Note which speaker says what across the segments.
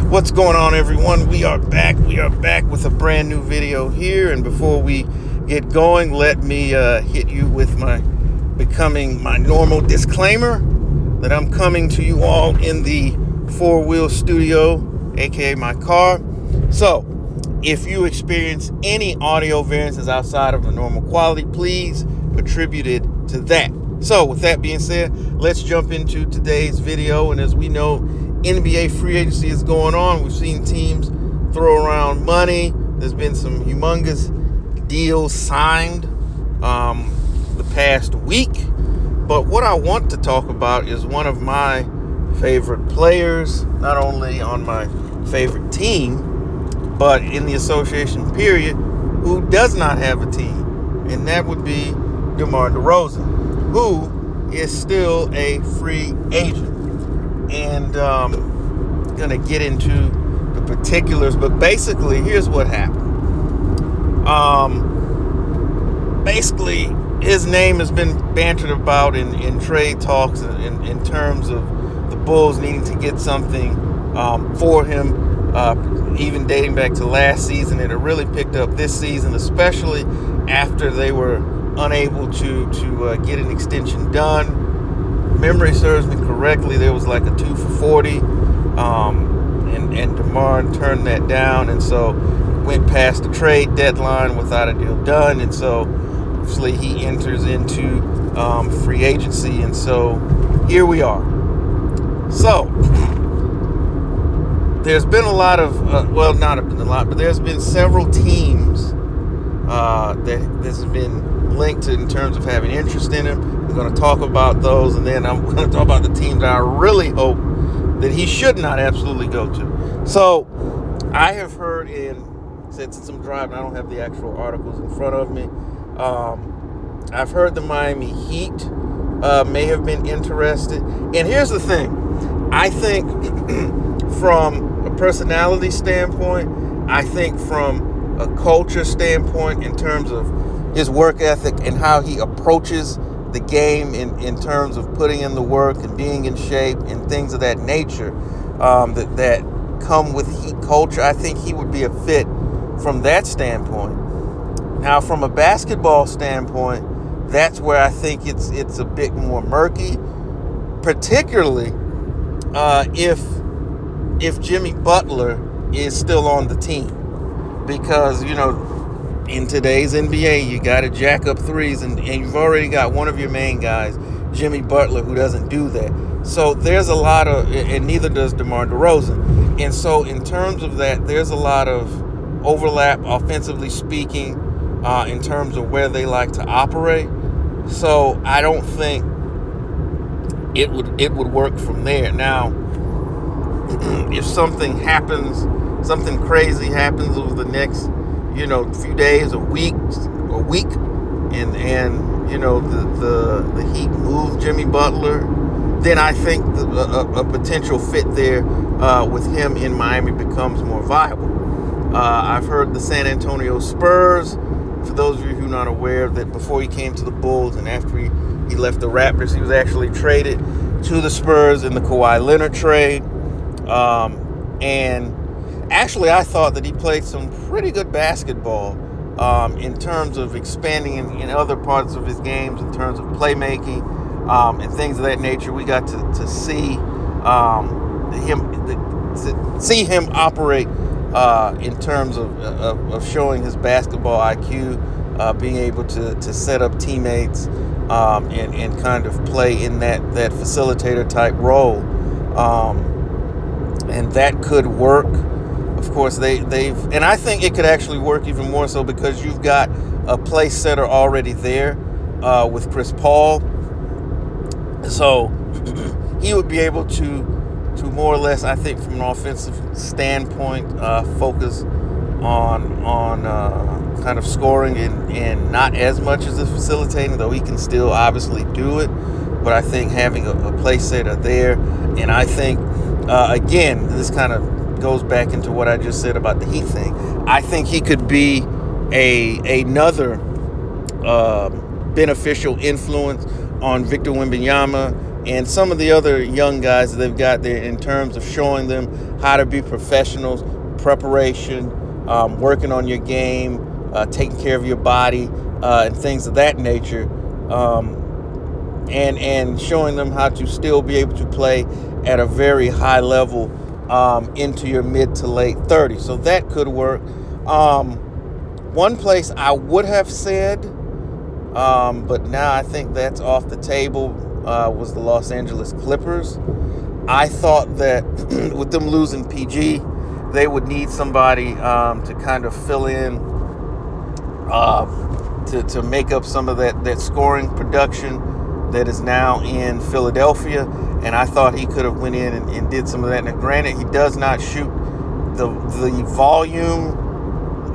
Speaker 1: What's going on, everyone? We are back with a brand new video here. And before we get going, let me hit you with my normal disclaimer that I'm coming to you all in the four-wheel studio, aka my car. So if you experience any audio variances outside of the normal quality, please attribute it to that. So with that being said, let's jump into today's video. And as we know, NBA free agency is going on. We've seen teams throw around money. There's been some humongous deals signed the past week. But what I want to talk about is one of my favorite players, not only on my favorite team, but in the association period, who does not have a team. And that would be DeMar DeRozan, who is still a free agent. And going to get into the particulars, but basically, here's what happened. Basically, his name has been bantered about in trade talks in terms of the Bulls needing to get something for him, even dating back to last season. And it really picked up this season, especially after they were unable to get an extension done. Memory serves me correctly, there was like a 2 for 40, and DeMar turned that down, and so went past the trade deadline without a deal done, and so obviously he enters into free agency, and so here we are. So there's been a lot of not a lot, but there's been several teams that this has been linked to in terms of having interest in him. I'm going to talk about those, and then I'm going to talk about the teams that I really hope that he should not absolutely go to. So I have heard, since I'm driving, I don't have the actual articles in front of me. I've heard the Miami Heat may have been interested. And here's the thing. I think from a personality standpoint, I think from a culture standpoint, in terms of his work ethic and how he approaches the game in terms of putting in the work and being in shape and things of that nature that come with Heat culture, I think he would be a fit from that standpoint. Now, from a basketball standpoint, that's where I think it's a bit more murky, particularly if Jimmy Butler is still on the team. Because, in today's NBA, you got to jack up threes, and you've already got one of your main guys, Jimmy Butler, who doesn't do that. So there's a lot of, and neither does DeMar DeRozan. And so in terms of that, there's a lot of overlap, offensively speaking, in terms of where they like to operate. So I don't think it would work from there. Now, if something crazy happens over the next few days, a week, and the Heat move Jimmy Butler, then I think a potential fit there with him in Miami becomes more viable. I've heard the San Antonio Spurs, for those of you who are not aware, that before he came to the Bulls and after he left the Raptors, he was actually traded to the Spurs in the Kawhi Leonard trade. And actually, I thought that he played some pretty good basketball in terms of expanding in other parts of his games, in terms of playmaking and things of that nature. We got to see him operate in terms of showing his basketball IQ, being able to set up teammates and kind of play in that facilitator type role, and that could work. Of course, and I think it could actually work even more so because you've got a place setter already there with Chris Paul. So he would be able to more or less, I think, from an offensive standpoint, focus on kind of scoring and not as much as the facilitating, though he can still obviously do it. But I think having a place setter there, and I think, again, this kind of goes back into what I just said about the Heat thing. I think he could be another beneficial influence on Victor Wembanyama and some of the other young guys that they've got there in terms of showing them how to be professionals, preparation, working on your game, taking care of your body, and things of that nature, and showing them how to still be able to play at a very high level into your mid to late 30s. So that could work. One place I would have said, but now I think that's off the table, was the Los Angeles Clippers. I thought that with them losing PG, they would need somebody to kind of fill in, to make up some of that scoring production that is now in Philadelphia. And I thought he could have went in and did some of that. Now, granted, he does not shoot the volume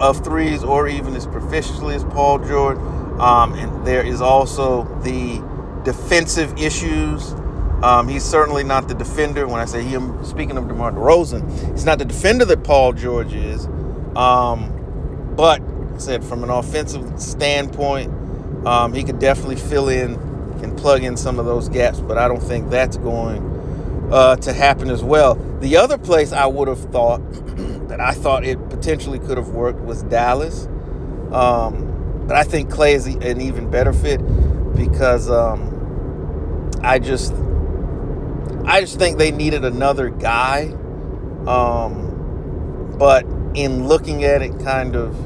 Speaker 1: of threes or even as proficiently as Paul George. And there is also the defensive issues. He's certainly not the defender. When I say him, speaking of DeMar DeRozan, he's not the defender that Paul George is. But I said from an offensive standpoint, he could definitely fill in and plug in some of those gaps. But I don't think that's going to happen as well. The other place I would have thought that I thought it potentially could have worked was Dallas. But I think Clay is an even better fit because I just think they needed another guy. But in looking at it kind of,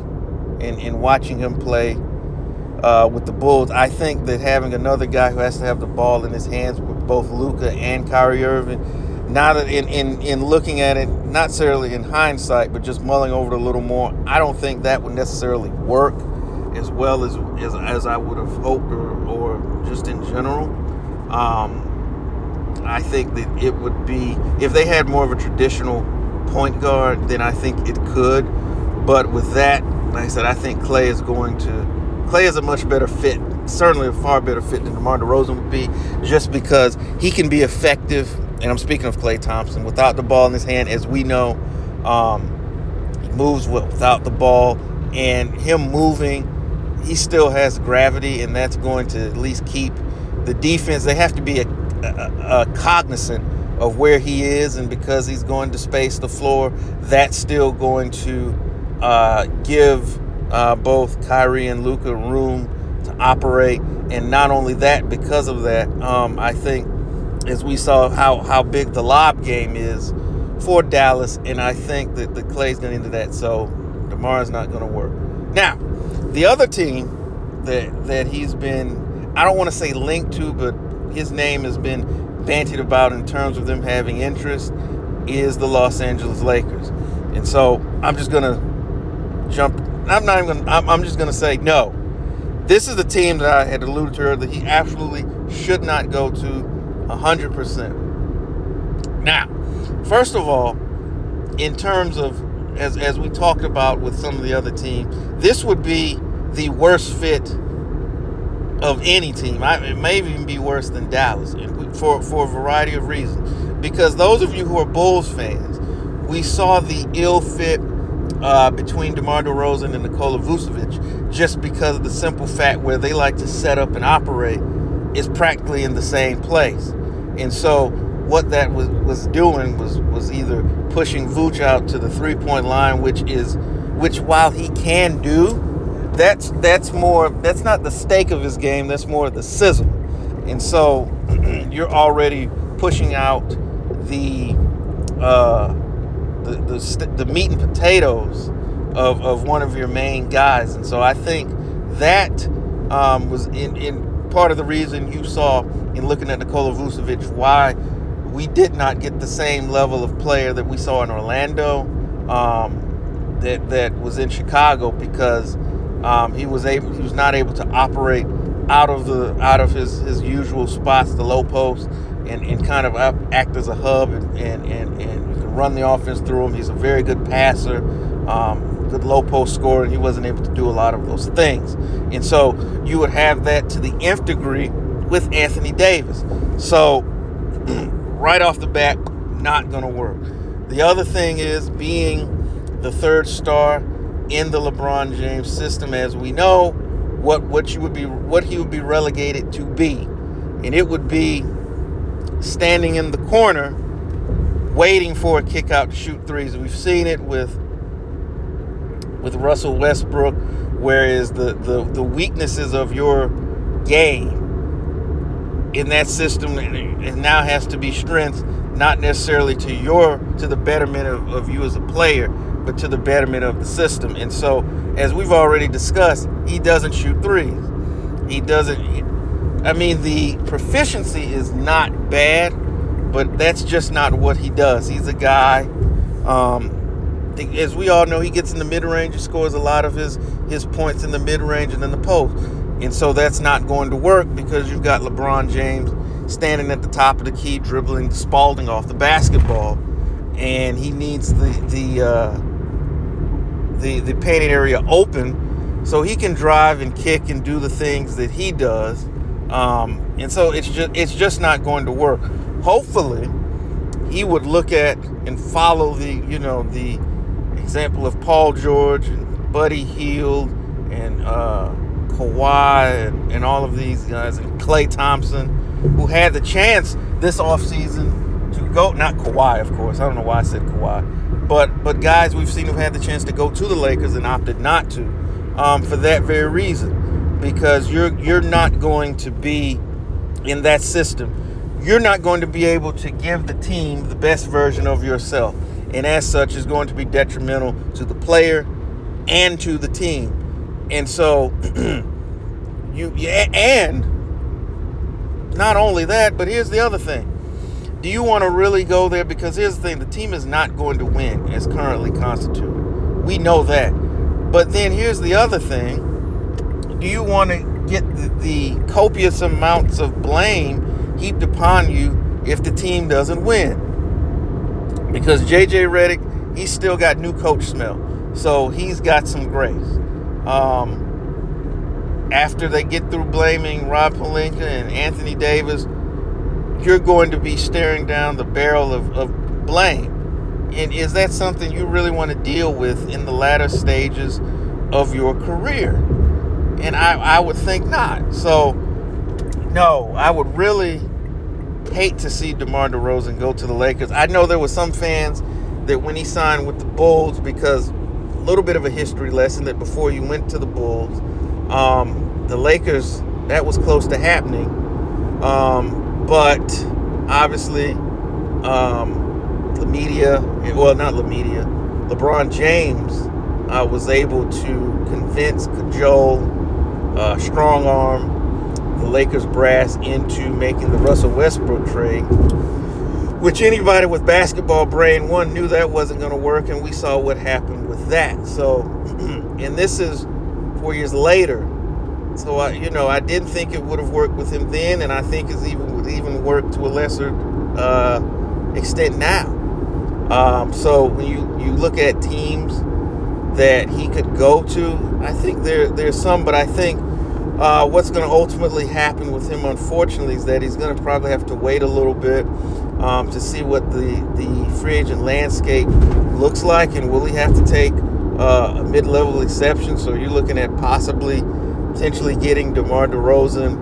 Speaker 1: in watching him play with the Bulls, I think that having another guy who has to have the ball in his hands with both Luka and Kyrie Irving, now that in looking at it, not necessarily in hindsight, but just mulling over it a little more, I don't think that would necessarily work as well as I would have hoped or just in general. I think that it would be, if they had more of a traditional point guard, then I think it could. But with that, like I said, I think Clay is a much better fit, certainly a far better fit than DeMar DeRozan would be, just because he can be effective. And I'm speaking of Klay Thompson, without the ball in his hand, as we know, he moves well without the ball, and him moving, he still has gravity, and that's going to at least keep the defense. They have to be cognizant of where he is, and because he's going to space the floor, that's still going to give both Kyrie and Luka room to operate. And not only that, because of that, I think, as we saw how big the lob game is for Dallas, and I think that the Clay's going into that, so DeMar's not going to work. Now, the other team that he's been, I don't want to say linked to, but his name has been bantied about in terms of them having interest, is the Los Angeles Lakers. And so I'm just going to jump. I'm just going to say no. This is the team that I had alluded to earlier that he absolutely should not go to 100%. Now, first of all, in terms of, as we talked about with some of the other teams, this would be the worst fit of any team. It may even be worse than Dallas, for a variety of reasons. Because those of you who are Bulls fans, we saw the ill fit between DeMar DeRozan and Nikola Vucevic, just because of the simple fact where they like to set up and operate is practically in the same place. And so what that was doing was either pushing Vooch out to the three-point line, which while he can do, that's not the stake of his game, that's more the sizzle. And so you're already pushing out the meat and potatoes of one of your main guys. And so I think that was in part of the reason you saw in looking at Nikola Vucevic why we did not get the same level of player that we saw in Orlando, that was in Chicago, because he was not able to operate out of his usual spots, the low post, and kind of act as a hub and you can run the offense through him. He's a very good passer, good low post scorer, and he wasn't able to do a lot of those things. And so you would have that to the nth degree with Anthony Davis. So right off the bat, not going to work. The other thing is, being the third star in the LeBron James system, as we know, what he would be relegated to be, and it would be standing in the corner waiting for a kick out to shoot threes. We've seen it with Russell Westbrook, whereas the weaknesses of your game in that system, it now has to be strengths, not necessarily to the betterment of you as a player, but to the betterment of the system. And so, as we've already discussed, he doesn't shoot threes. He doesn't. I mean, the proficiency is not bad, but that's just not what he does. He's a guy, as we all know, he gets in the mid-range. He scores a lot of his points in the mid-range and in the post. And so that's not going to work because you've got LeBron James standing at the top of the key, dribbling Spalding off the basketball, and he needs the painted area open so he can drive and kick and do the things that he does. And so it's just not going to work. Hopefully, he would look at and follow the example of Paul George and Buddy Hield and Kawhi and all of these guys, and Klay Thompson, who had the chance this offseason to go, not Kawhi, of course. I don't know why I said Kawhi, but guys we've seen who've had the chance to go to the Lakers and opted not to, for that very reason, because you're not going to be in that system. You're not going to be able to give the team the best version of yourself, and as such is going to be detrimental to the player and to the team. And so and not only that, but here's the other thing. Do you want to really go there? Because here's the thing, the team is not going to win as currently constituted. We know that. But then here's the other thing. Do you want to get the copious amounts of blame heaped upon you if the team doesn't win? Because JJ Redick, he's still got new coach smell. So he's got some grace. After they get through blaming Rob Pelinka and Anthony Davis, you're going to be staring down the barrel of blame. And is that something you really want to deal with in the latter stages of your career? And I would think not. So, no, I would really hate to see DeMar DeRozan go to the Lakers. I know there were some fans that when he signed with the Bulls, because a little bit of a history lesson, that before you went to the Bulls, the Lakers, that was close to happening. But obviously, LeBron James was able to convince, cajole, strong arm the Lakers brass into making the Russell Westbrook trade, which anybody with basketball brain knew that wasn't going to work, and we saw what happened with that. So, and this is 4 years later. So I didn't think it would have worked with him then, and I think it would even work to a lesser extent now. So when you look at teams that he could go to, I think there's some, but I think what's going to ultimately happen with him, unfortunately, is that he's going to probably have to wait a little bit to see what the free agent landscape looks like, and will he have to take a mid-level exception? So you're looking at potentially getting DeMar DeRozan,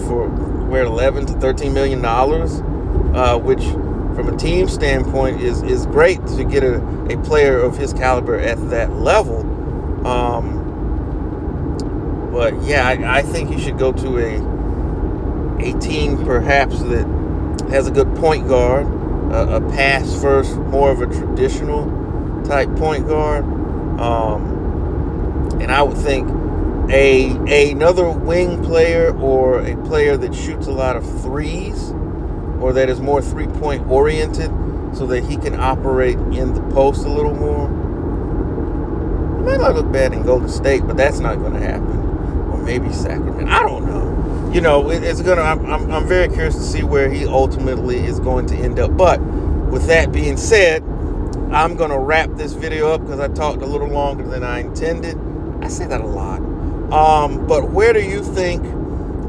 Speaker 1: for $11 to $13 million, which from a team standpoint is great to get a player of his caliber at that level. But yeah, I think he should go to a team perhaps that has a good point guard, a pass first, more of a traditional type point guard. And I would think another wing player, or a player that shoots a lot of threes, or that is more three-point oriented, so that he can operate in the post a little more. It might not look bad in Golden State, but that's not going to happen. Or maybe Sacramento. I don't know. It's gonna. I'm very curious to see where he ultimately is going to end up. But with that being said, I'm going to wrap this video up because I talked a little longer than I intended. I say that a lot. But where do you think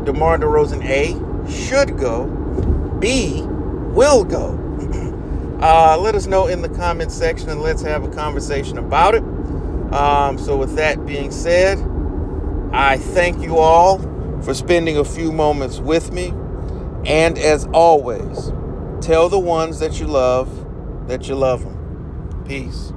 Speaker 1: DeMar DeRozan, A, should go, B, will go? Let us know in the comment section, and let's have a conversation about it. So with that being said, I thank you all for spending a few moments with me. And as always, tell the ones that you love them. Peace.